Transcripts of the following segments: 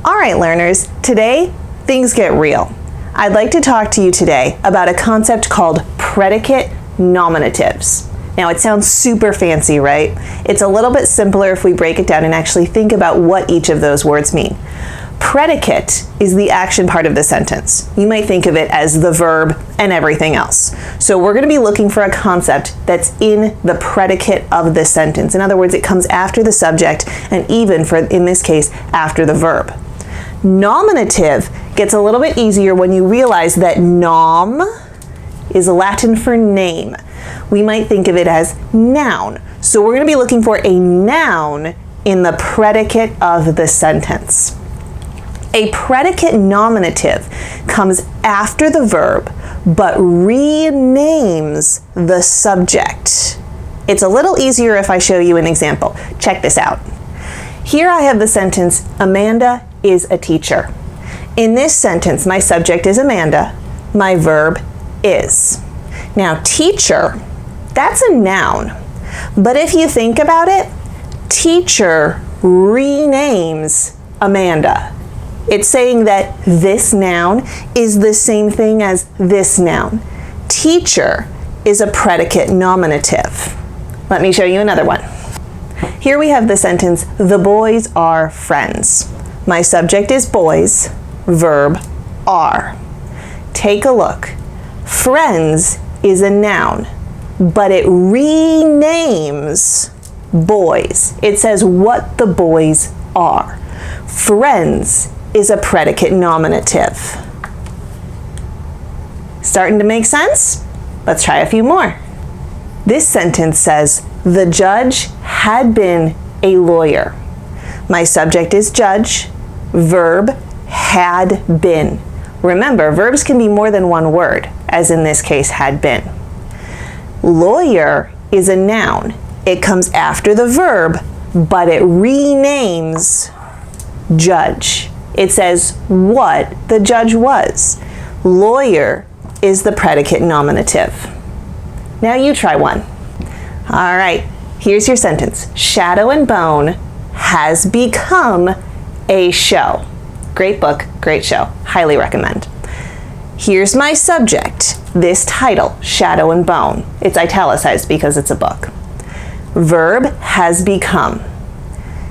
All right, learners, today things get real. I'd like to talk to you today about a concept called predicate nominatives. Now, it sounds super fancy, right? It's a little bit simpler if we break it down and actually think about what each of those words mean. Predicate is the action part of the sentence. You might think of it as the verb and everything else. So we're going to be looking for a concept that's in the predicate of the sentence. In other words, it comes after the subject and even, in this case, after the verb. Nominative gets a little bit easier when you realize that nom is Latin for name. We might think of it as noun. So we're going to be looking for a noun in the predicate of the sentence. A predicate nominative comes after the verb, but renames the subject. It's a little easier if I show you an example. Check this out. Here I have the sentence, Amanda is a teacher. In this sentence, my subject is Amanda, my verb is. Now, teacher, that's a noun. But if you think about it, teacher renames Amanda. It's saying that this noun is the same thing as this noun. Teacher is a predicate nominative. Let me show you another one. Here we have the sentence, the boys are friends. My subject is boys, verb are. Take a look. Friends is a noun, but it renames boys. It says what the boys are. Friends is a predicate nominative. Starting to make sense? Let's try a few more. This sentence says, the judge had been a lawyer. My subject is judge, verb had been. Remember, verbs can be more than one word, as in this case, had been. Lawyer is a noun. It comes after the verb, but it renames judge. It says what the judge was. Lawyer is the predicate nominative. Now you try one. All right, here's your sentence. Shadow and Bone has become a show. Great book, great show. Highly recommend. Here's my subject. This title, Shadow and Bone. It's italicized because it's a book. Verb has become.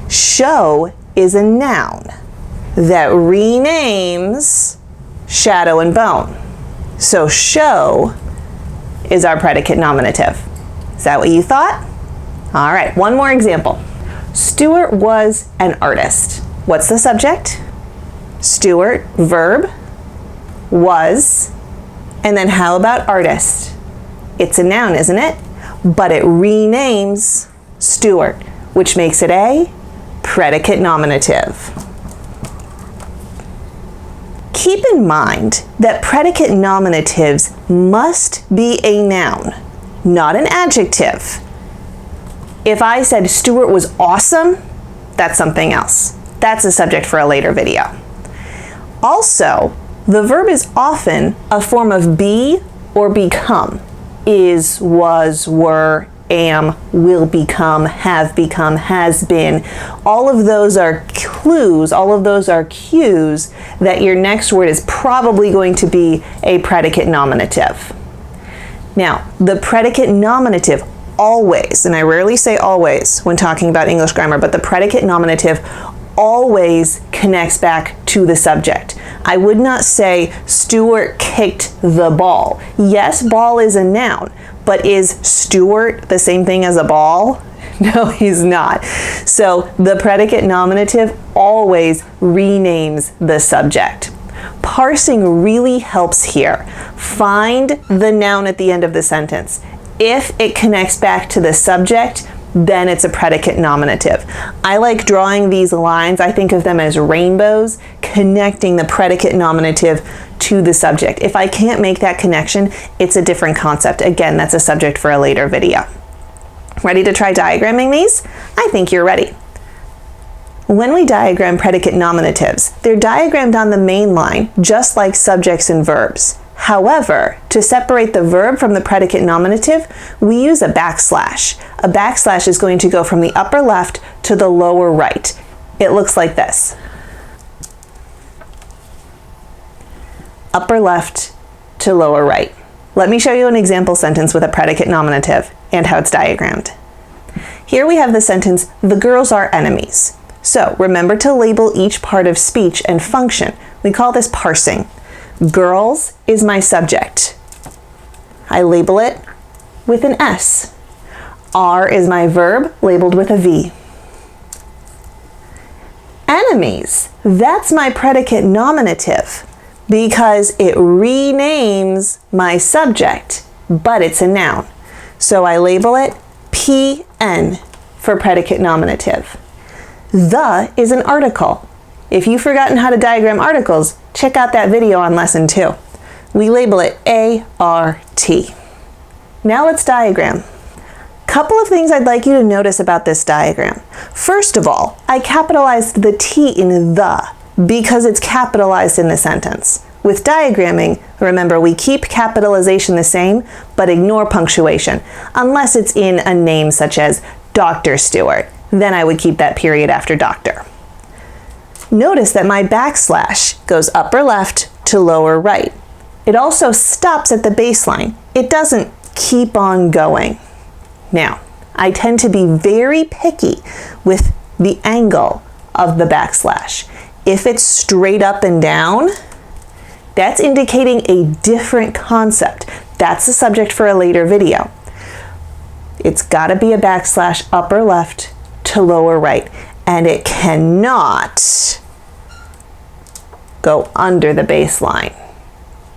Show is a noun that renames Shadow and Bone. So show is our predicate nominative. Is that what you thought? All right, one more example. Stuart was an artist. What's the subject? Stuart, verb, was, and then how about artist? It's a noun, isn't it? But it renames Stuart, which makes it a predicate nominative. Keep in mind that predicate nominatives must be a noun, not an adjective. If I said Stuart was awesome, that's something else. That's a subject for a later video. Also, the verb is often a form of be or become. Is, was, were, am, will become, have become, has been. All of those are clues, all of those are cues that your next word is probably going to be a predicate nominative. Now, the predicate nominative always, and I rarely say always when talking about English grammar, but the predicate nominative always connects back to the subject. I would not say Stuart kicked the ball. Yes, ball is a noun, but is Stuart the same thing as a ball? No, he's not. So the predicate nominative always renames the subject. Parsing really helps here. Find the noun at the end of the sentence. If it connects back to the subject, then it's a predicate nominative. I like drawing these lines. I think of them as rainbows connecting the predicate nominative to the subject. If I can't make that connection, it's a different concept. Again, that's a subject for a later video. Ready to try diagramming these? I think you're ready. When we diagram predicate nominatives, they're diagrammed on the main line, just like subjects and verbs. However, to separate the verb from the predicate nominative, we use a backslash. A backslash is going to go from the upper left to the lower right. It looks like this. upper left to lower right. Let me show you an example sentence with a predicate nominative and how it's diagrammed. Here we have the sentence, the girls are enemies. So remember to label each part of speech and function. We call this parsing. Girls is my subject. I label it with an S. Are is my verb, labeled with a V. Enemies, that's my predicate nominative because it renames my subject, but it's a noun. So I label it PN for predicate nominative. The is an article. If you've forgotten how to diagram articles, check out that video on lesson 2. We label it ART. Now let's diagram. Couple of things I'd like you to notice about this diagram. First of all, I capitalized the T in the because it's capitalized in the sentence. With diagramming, remember we keep capitalization the same, but ignore punctuation, unless it's in a name such as Dr. Stewart. Then I would keep that period after doctor. Notice that my backslash goes upper left to lower right. It also stops at the baseline. It doesn't keep on going. Now, I tend to be very picky with the angle of the backslash. If it's straight up and down, that's indicating a different concept. That's the subject for a later video. It's got to be a backslash upper left to lower right, and it cannot go under the baseline.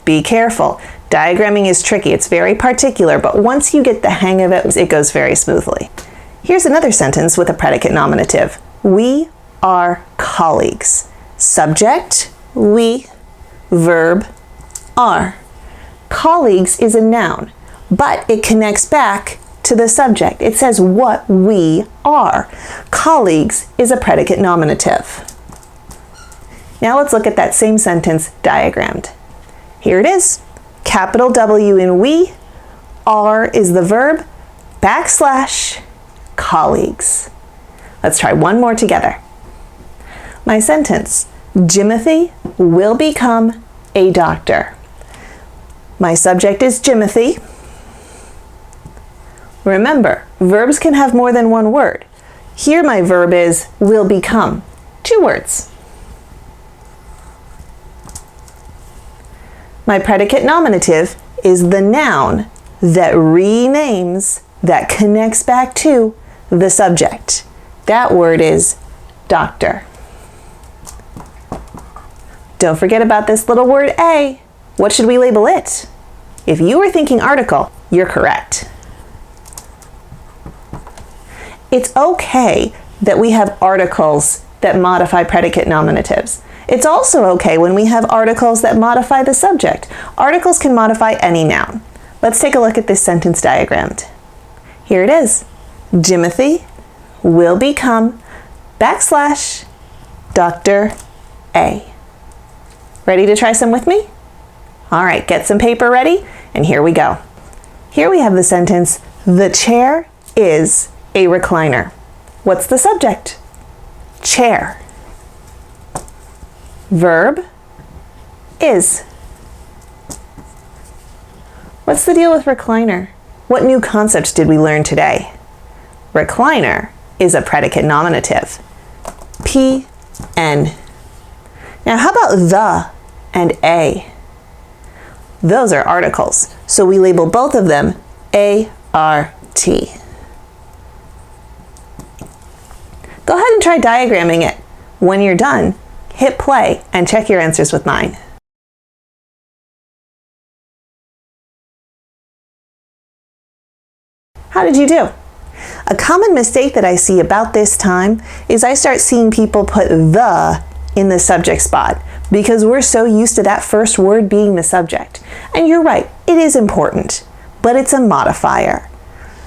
Be careful. Diagramming is tricky. It's very particular, but once you get the hang of it, it goes very smoothly. Here's another sentence with a predicate nominative. We are colleagues. Subject, we, verb, are. Colleagues is a noun, but it connects back to the subject. It says what we are. Colleagues is a predicate nominative. Now let's look at that same sentence diagrammed. Here it is. Capital W in we, are is the verb, backslash, colleagues. Let's try one more together. My sentence, Jimothy will become a doctor. My subject is Jimothy. Remember, verbs can have more than one word. Here my verb is will become, 2 words. My predicate nominative is the noun that renames, that connects back to the subject. That word is doctor. Don't forget about this little word a. What should we label it? If you were thinking article, you're correct. It's okay that we have articles that modify predicate nominatives. It's also okay when we have articles that modify the subject. Articles can modify any noun. Let's take a look at this sentence diagrammed. Here it is. Jimothy will become backslash Dr. A. Ready to try some with me? All right, get some paper ready, and here we go. Here we have the sentence, the chair is a recliner. What's the subject? Chair. Verb, is. What's the deal with recliner? What new concepts did we learn today? Recliner is a predicate nominative. PN. Now how about the and a? Those are articles, so we label both of them ART. Go ahead and try diagramming it. When you're done, hit play and check your answers with mine. How did you do? A common mistake that I see about this time is I start seeing people put the in the subject spot because we're so used to that first word being the subject. And you're right, it is important, but it's a modifier.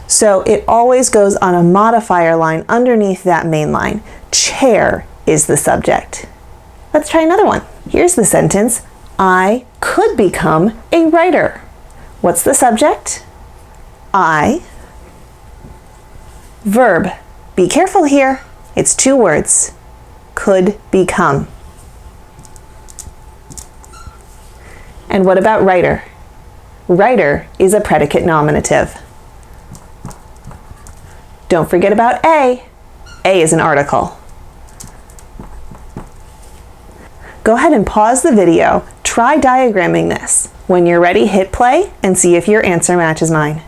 So it always goes on a modifier line underneath that main line. Chair is the subject. Let's try another one. Here's the sentence, I could become a writer. What's the subject? I. Verb. Be careful here. It's 2 words. Could become. And what about writer? Writer is a predicate nominative. Don't forget about A. A is an article. Go ahead and pause the video, try diagramming this. When you're ready, hit play and see if your answer matches mine.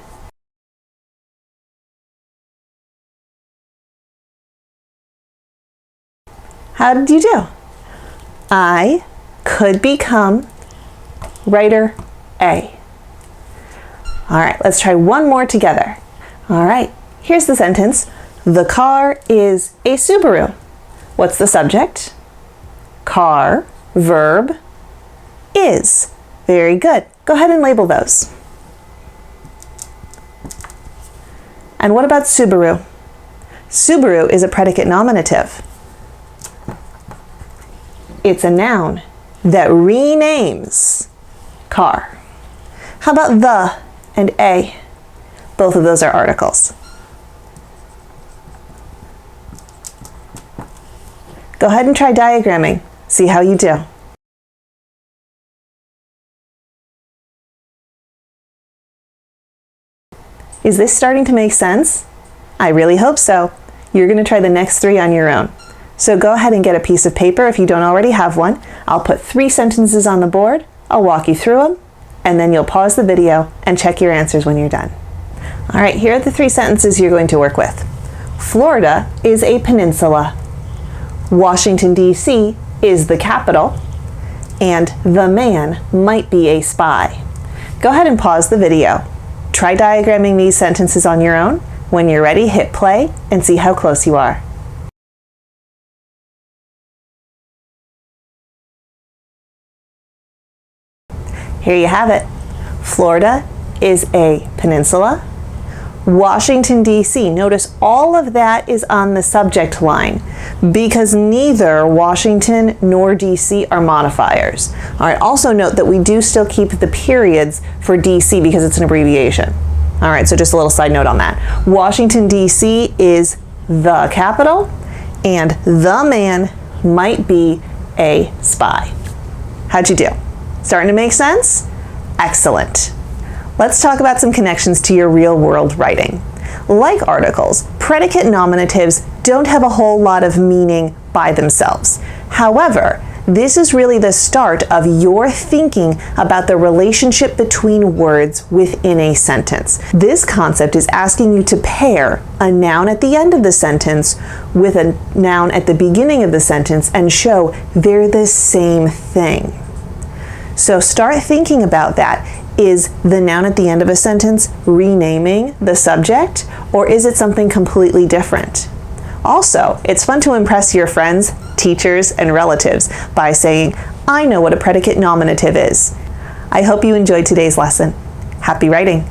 How did you do? I could become writer A. All right, let's try one more together. All right, here's the sentence. The car is a Subaru. What's the subject? Car, verb, is. Very good. Go ahead and label those. And what about Subaru? Subaru is a predicate nominative. It's a noun that renames car. How about the and a? Both of those are articles. Go ahead and try diagramming. See how you do. Is this starting to make sense? I really hope so. You're going to try the next 3 on your own. So go ahead and get a piece of paper if you don't already have one. I'll put 3 sentences on the board. I'll walk you through them, and then you'll pause the video and check your answers when you're done. All right, here are the 3 sentences you're going to work with. Florida is a peninsula. Washington, D.C. is the capital. And the man might be a spy. Go ahead and pause the video. Try diagramming these sentences on your own. When you're ready, hit play and see how close you are. Here you have it. Florida is a peninsula. Washington, D.C. Notice all of that is on the subject line because neither Washington nor D.C. are modifiers. All right, also note that we do still keep the periods for D.C. because it's an abbreviation. All right, so just a little side note on that. Washington, D.C. is the capital, and the man might be a spy. How'd you do? Starting to make sense? Excellent. Let's talk about some connections to your real-world writing. Like articles, predicate nominatives don't have a whole lot of meaning by themselves. However, this is really the start of your thinking about the relationship between words within a sentence. This concept is asking you to pair a noun at the end of the sentence with a noun at the beginning of the sentence and show they're the same thing. So start thinking about that. Is the noun at the end of a sentence renaming the subject, or is it something completely different? Also, it's fun to impress your friends, teachers, and relatives by saying, I know what a predicate nominative is. I hope you enjoyed today's lesson. Happy writing!